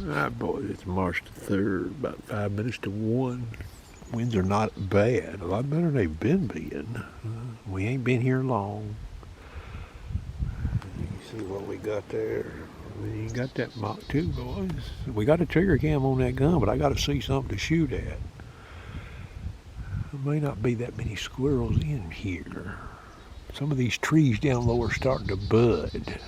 Alright boys, it's March the 3rd, about 5 minutes to 1. Winds are not bad, a lot better than they've been being. We ain't been here long. You see what we got there? We got that Mach 2, boys. We got a trigger cam on that gun, but I got to see something to shoot at. There may not be that many squirrels in here. Some of these trees down low are starting to bud.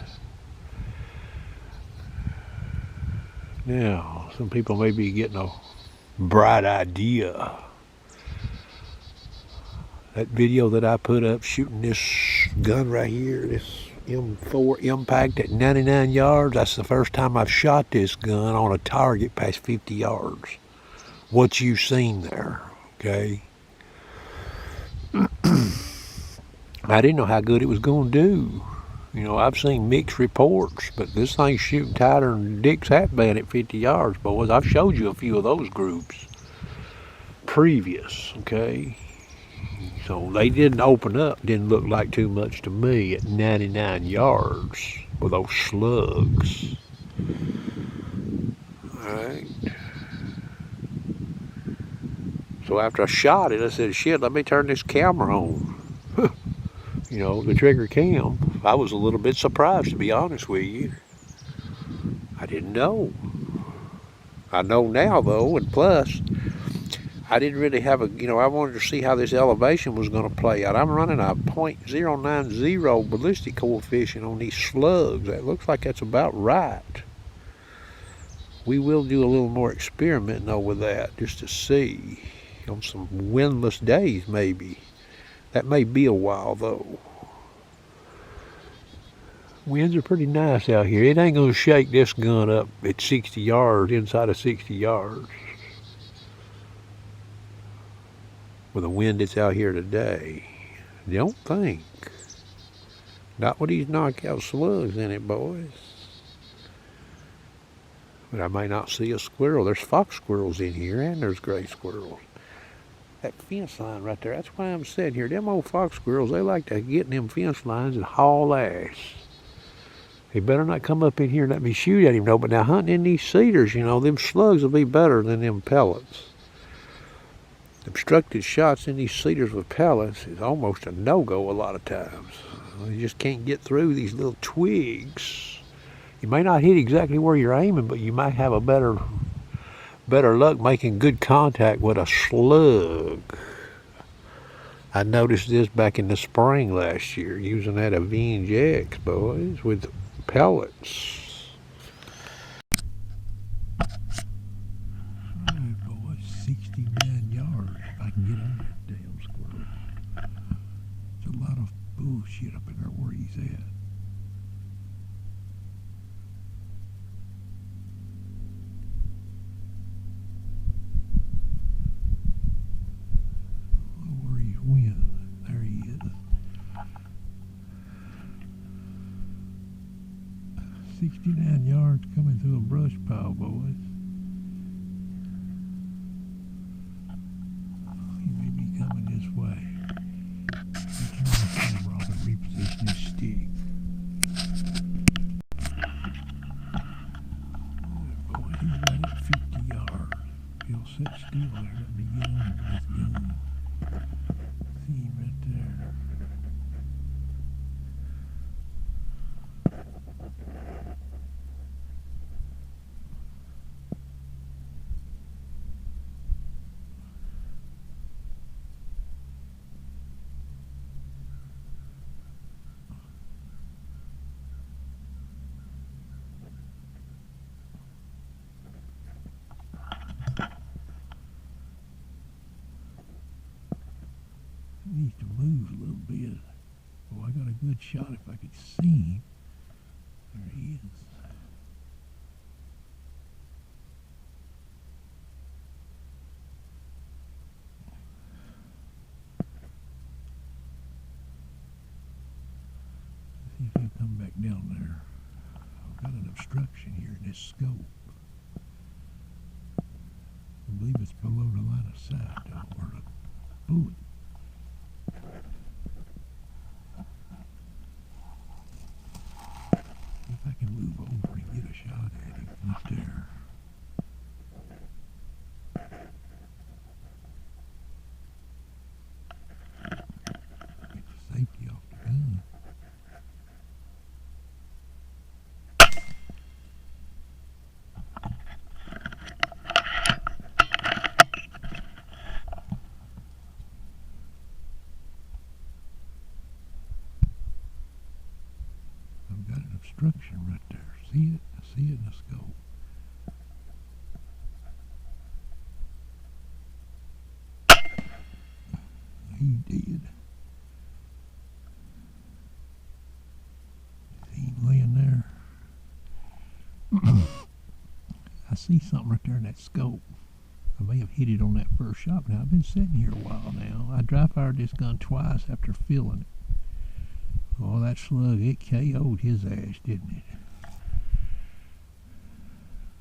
Now, some people may be getting a bright idea. That video that I put up shooting this gun right here, this M4 impact at 99 yards, that's the first time I've shot this gun on a target past 50 yards. What you seen there, okay? I didn't know how good it was going to do. You know, I've seen mixed reports, but this thing's shooting tighter than Dick's hat band at 50 yards, boys. I've showed you a few of those groups previous, okay? So they didn't open up, didn't look like too much to me at 99 yards with those slugs. Alright. So after I shot it, I said, shit, let me turn this camera on. You know, the trigger cam. I was a little bit surprised, to be honest with you. I didn't know. I know now, though, and plus, I didn't really have a, you know, I wanted to see how this elevation was going to play out. I'm running a .090 ballistic coefficient on these slugs. That looks like that's about right. We will do a little more experimenting though with that, just to see. On some windless days, maybe. That may be a while, though. Winds are pretty nice out here. It ain't going to shake this gun up at 60 yards, inside of 60 yards. With the wind that's out here today. Don't think. Not with these knockout slugs in it, boys. But I may not see a squirrel. There's fox squirrels in here, and there's gray squirrels. That fence line right there, that's why I'm sitting here. Them old fox squirrels, they like to get in them fence lines and haul ass. He better not come up in here and let me shoot at him, though. But now hunting in these cedars, you know, them slugs will be better than them pellets. Obstructed shots in these cedars with pellets is almost a no-go a lot of times. You just can't get through these little twigs. You may not hit exactly where you're aiming, but you might have a better luck making good contact with a slug. I noticed this back in the spring last year, using that Avenge X, boys, with pellets. Alright, boys, 69 yards if I can get on that damn squirrel. There's a lot of bullshit up in there where he's at. There he is. 69 yards coming through a brush pile, boys. He may be coming this way. Turn the camera off and reposition his stick. Boy, he's right at 50 yards. He'll sit still there. Let me get on him with this gun. See him right there. He needs to move a little bit. Oh, I got a good shot if I could see him. There he is. Let's see if he'll come back down there. I've got an obstruction here in this scope. I believe it's below the line of sight, though, or the bullet. If I can move over and get a shot at him up there. He did. He ain't laying there. I see something right there in that scope. I may have hit it on that first shot. Now, I've been sitting here a while now. I dry fired this gun twice after filling it. Oh, that slug, it KO'd his ass, didn't it?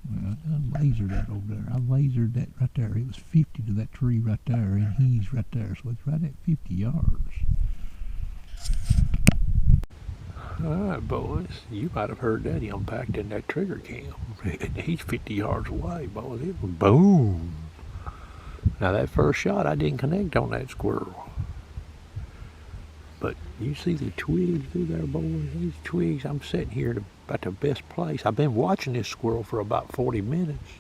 Well, I done lasered that over there. I lasered that right there. It was 50 to that tree right there, and he's right there. So it's right at 50 yards. All right, boys. You might have heard that impact in that trigger cam. He's 50 yards away, boys. It was boom. Now, that first shot, I didn't connect on that squirrel. But you see the twigs through there, boys? These twigs, I'm sitting here about the best place. I've been watching this squirrel for about 40 minutes.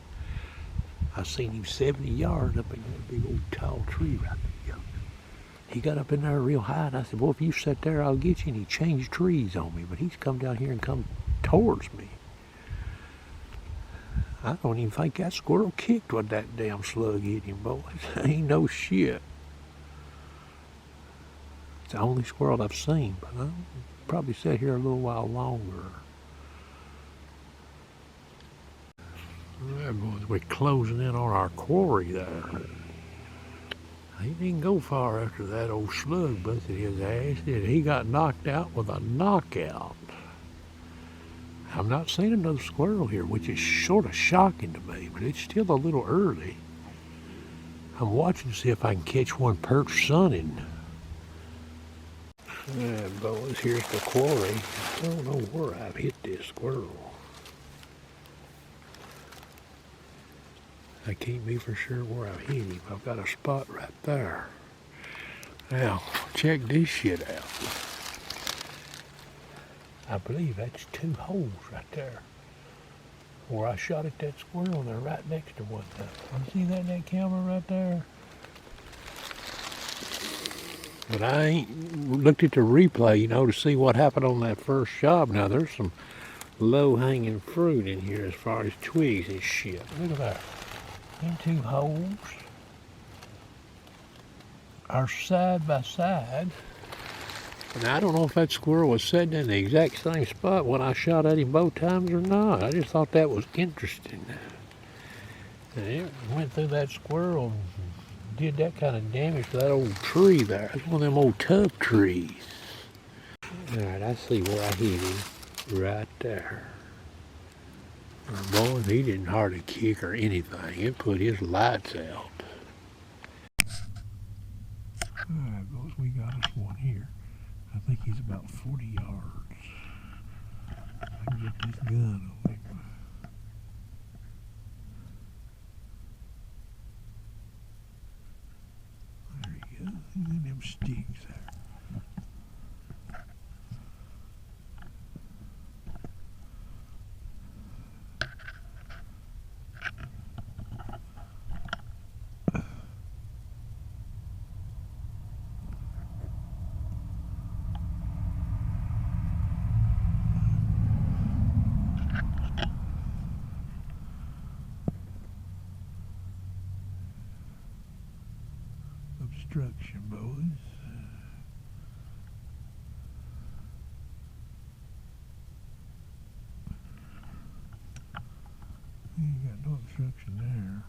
I seen him 70 yards up in that big old tall tree right there. He got up in there real high, and I said, well, if you sit there, I'll get you. And he changed trees on me, but he's come down here and come towards me. I don't even think that squirrel kicked when that damn slug hit him, boys. Ain't no shit. It's the only squirrel I've seen, but I'll probably sit here a little while longer. All right, boys, we're closing in on our quarry there. He didn't go far after that old slug busted his ass, did he? He got knocked out with a knockout. I'm not seeing another squirrel here, which is sort of shocking to me, but it's still a little early. I'm watching to see if I can catch one perched sunning. Alright, boys, here's the quarry. I don't know where I've hit this squirrel. I can't be for sure where I've hit him. I've got a spot right there. Now, check this shit out. I believe that's 2 holes right there. Where I shot at that squirrel, they're right next to one another. You see that in that camera right there? But I ain't looked at the replay, you know, to see what happened on that first shot. Now, there's some low-hanging fruit in here as far as twigs and shit. Look at that. Them 2 holes are side by side. And I don't know if that squirrel was sitting in the exact same spot when I shot at him both times or not. I just thought that was interesting. And it went through that squirrel and did that kind of damage to that old tree there. It's one of them old tough trees. Alright, I see where I hit him. Right there. Boy, he didn't hardly kick or anything. It put his lights out. Alright, boys, we got us one here. I think he's about 40 yards. I can get this gun on him. There he goes. He's in them sticks there. Obstruction, boys. You ain't got no obstruction there.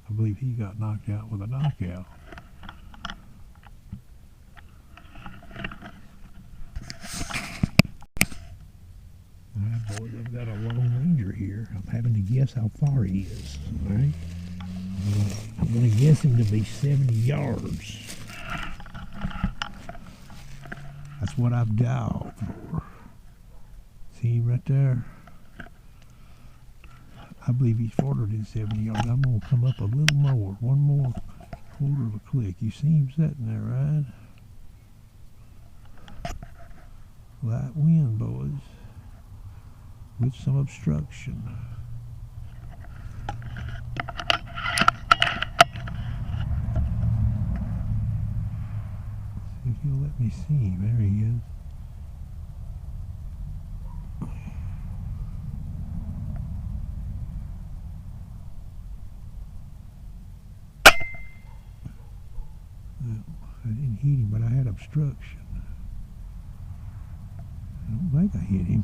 I believe he got knocked out with a knockout. Boys, I've got a Lone Ranger here. I'm having to guess how far he is. All right, I'm going to guess him to be 70 yards. That's what I've dialed for. See him right there? I believe he's farther than 70 yards. I'm going to come up a little more. One more quarter of a click. You see him sitting there, right? Light wind, boys. With some obstruction. See if you'll let me see him. There he is. obstruction. I don't think I hit him.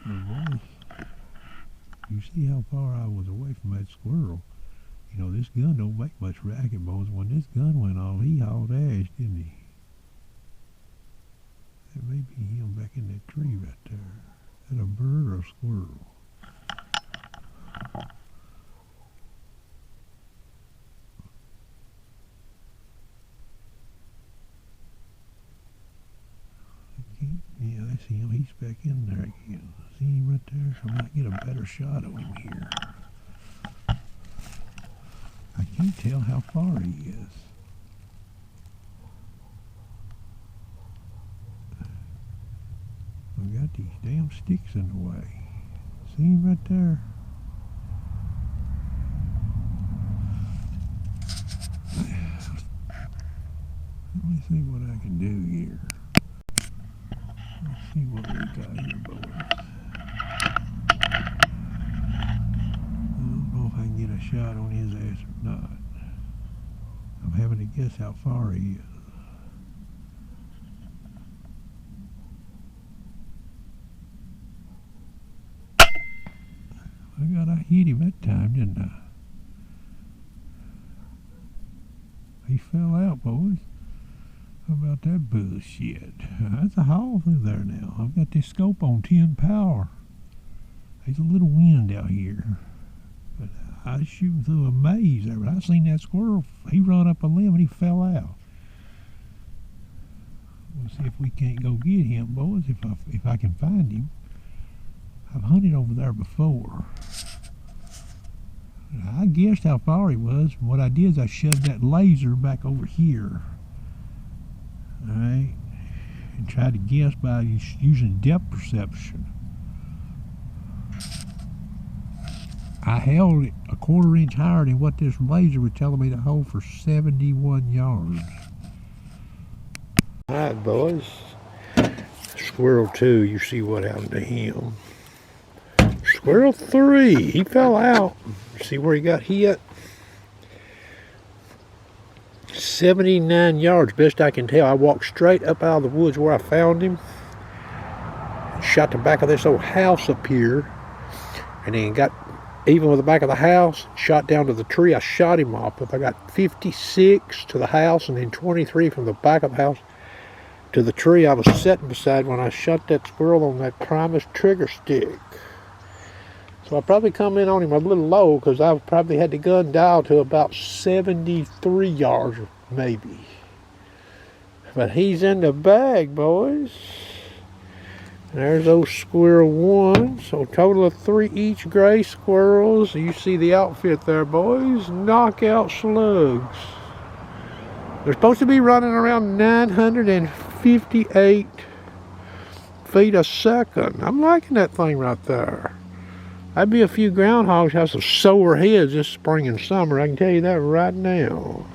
Oh boy. You see how far I was away from that squirrel. You know, this gun don't make much racket, boys. When this gun went off, he hauled ass, didn't he? That may be him back in that tree right there. Is that a bird or a squirrel? Yeah, that's him. He's back in there again. See him right there? I might get a better shot of him here. I can't tell how far he is. I've got these damn sticks in the way. See him right there? Let me see what I can do here. Let's see what we got here, boys. I don't know if I can get a shot on his ass or not. I'm having to guess how far he is. I hit him that time, didn't I? He fell out, boys. How about that bullshit? That's a haul through there now. I've got this scope on 10 power. There's a little wind out here. But I was shooting through a maze there. But I seen that squirrel. He run up a limb and he fell out. We'll see if we can't go get him, boys, if I can find him. I've hunted over there before. I guessed how far he was. What I did is I shoved that laser back over here. Alright, and tried to guess by using depth perception. I held it a 1/4 inch higher than what this laser was telling me to hold for 71 yards. Alright, boys. Squirrel 2, you see what happened to him. Squirrel 3, he fell out. See where he got hit? 79 yards, best I can tell. I walked straight up out of the woods where I found him. Shot the back of this old house up here. And then got even with the back of the house. Shot down to the tree. I shot him off. But I got 56 to the house and then 23 from the back of the house to the tree I was sitting beside when I shot that squirrel on that Primus trigger stick. So I probably come in on him a little low because I probably had the gun dialed to about 73 yards, maybe. But he's in the bag, boys. And there's those squirrel 1. So total of 3 each gray squirrels. You see the outfit there, boys. Knockout slugs. They're supposed to be running around 958 feet a second. I'm liking that thing right there. I'd be a few groundhogs have some sore heads this spring and summer. I can tell you that right now.